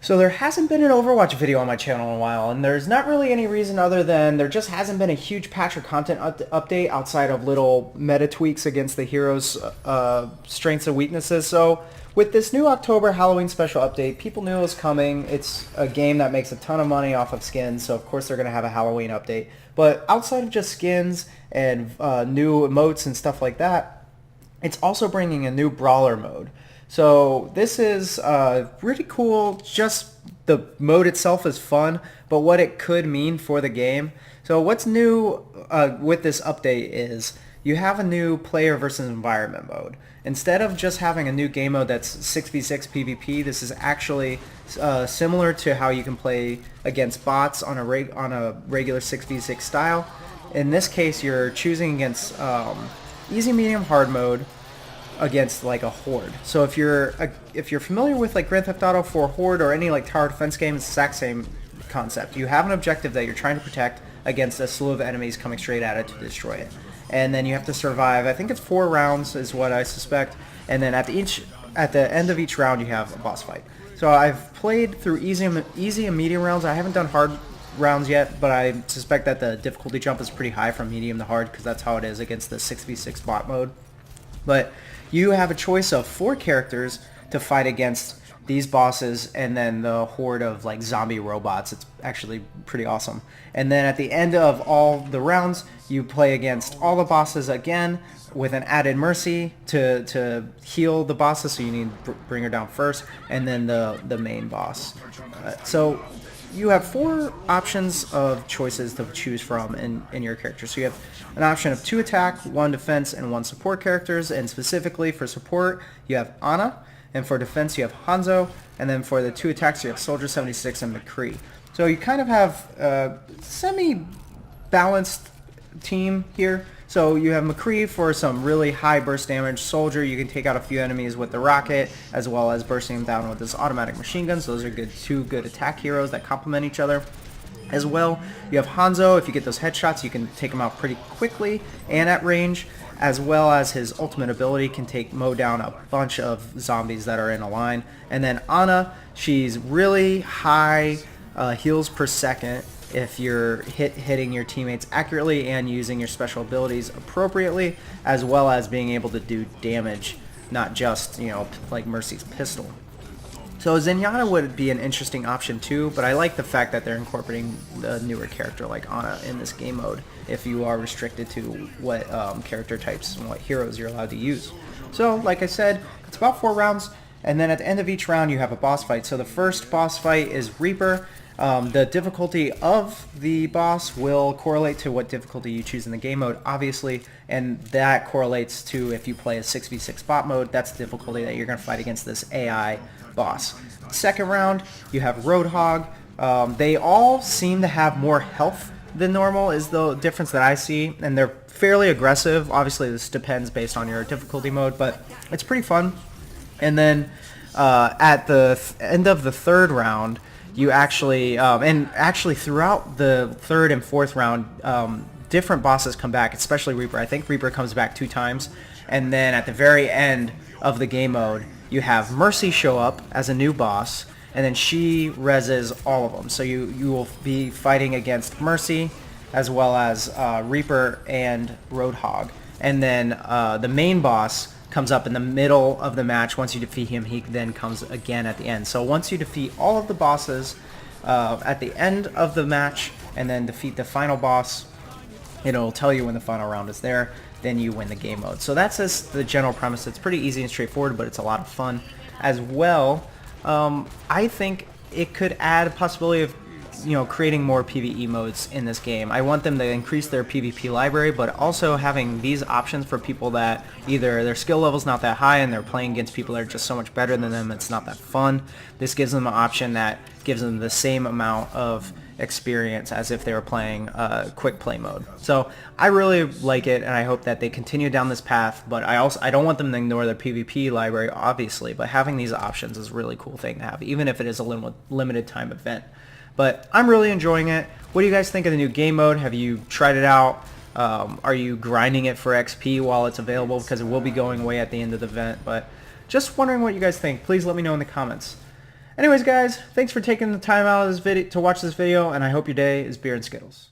So there hasn't been an Overwatch video on my channel in a while, and there's not really any reason other than there just hasn't been a huge patch or content update outside of little meta tweaks against the heroes' strengths and weaknesses. So with this new October Halloween special update, people knew it was coming. It's a game that makes a ton of money off of skins, so of course they're going to have a Halloween update. But outside of just skins and new emotes and stuff like that, it's also bringing a new Brawler Mode. So this is really cool. Just the mode itself is fun, but what it could mean for the game. So what's new with this update is you have a new player versus environment mode. Instead of just having a new game mode that's 6v6 PvP, this is actually similar to how you can play against bots on a regular 6v6 style. In this case, you're choosing against easy, medium, hard mode against like a Horde. So if you're familiar with like Grand Theft Auto 4 Horde or any like tower defense game, it's the exact same concept. You have an objective that you're trying to protect against a slew of enemies coming straight at it to destroy it. And then you have to survive, I think it's 4 rounds is what I suspect, and then at the end of each round you have a boss fight. So I've played through easy and medium rounds. I haven't done hard rounds yet, but I suspect that the difficulty jump is pretty high from medium to hard because that's how it is against the 6v6 bot mode. But you have a choice of 4 characters to fight against these bosses and then the horde of like zombie robots. It's actually pretty awesome. And then at the end of all the rounds, you play against all the bosses again with an added mercy to heal the bosses, so you need to bring her down first, and then the main boss. So you have 4 options of choices to choose from in your character. So you have an option of 2 attack, 1 defense, and 1 support characters. And specifically for support, you have Ana, and for defense you have Hanzo, and then for the 2 attacks you have Soldier 76 and McCree. So you kind of have a semi-balanced team here. So you have McCree for some really high burst damage. Soldier, you can take out a few enemies with the rocket, as well as bursting them down with his automatic machine guns. Those are two good attack heroes that complement each other. As well, you have Hanzo. If you get those headshots, you can take him out pretty quickly and at range, as well as his ultimate ability can mow down a bunch of zombies that are in a line. And then Ana, she's really high heals per second if you're hitting your teammates accurately and using your special abilities appropriately, as well as being able to do damage, not just, like Mercy's pistol. So Zenyatta would be an interesting option too, but I like the fact that they're incorporating the newer character like Ana in this game mode if you are restricted to what character types and what heroes you're allowed to use. So like I said, it's about 4 rounds, and then at the end of each round you have a boss fight. So the first boss fight is Reaper. The difficulty of the boss will correlate to what difficulty you choose in the game mode, obviously, and that correlates to if you play a 6v6 bot mode, that's the difficulty that you're going to fight against this AI boss. Second round, you have Roadhog. They all seem to have more health than normal is the difference that I see, and they're fairly aggressive. Obviously, this depends based on your difficulty mode, but it's pretty fun. And then at the end of the third round, you actually, throughout the third and fourth round, different bosses come back, especially Reaper. I think Reaper comes back 2 times. And then at the very end of the game mode, you have Mercy show up as a new boss, and then she reses all of them. So you will be fighting against Mercy, as well as Reaper and Roadhog. And then the main boss comes up in the middle of the match. Once you defeat him, he then comes again at the end. So once you defeat all of the bosses at the end of the match and then defeat the final boss, it'll tell you when the final round is there, then you win the game mode. So that's just the general premise. It's pretty easy and straightforward, but it's a lot of fun as well. I think it could add a possibility of creating more PvE modes in this game. I want them to increase their PvP library, but also having these options for people that either their skill level's not that high and they're playing against people that are just so much better than them, it's not that fun. This gives them an option that gives them the same amount of experience as if they were playing quick play mode. So I really like it, and I hope that they continue down this path, but I don't want them to ignore their PvP library, obviously, but having these options is a really cool thing to have, even if it is a limited time event. But I'm really enjoying it. What do you guys think of the new game mode? Have you tried it out? Are you grinding it for XP while it's available? Because it will be going away at the end of the event. But just wondering what you guys think. Please let me know in the comments. Anyways, guys, thanks for taking the time out of this video to watch this video, and I hope your day is beer and Skittles.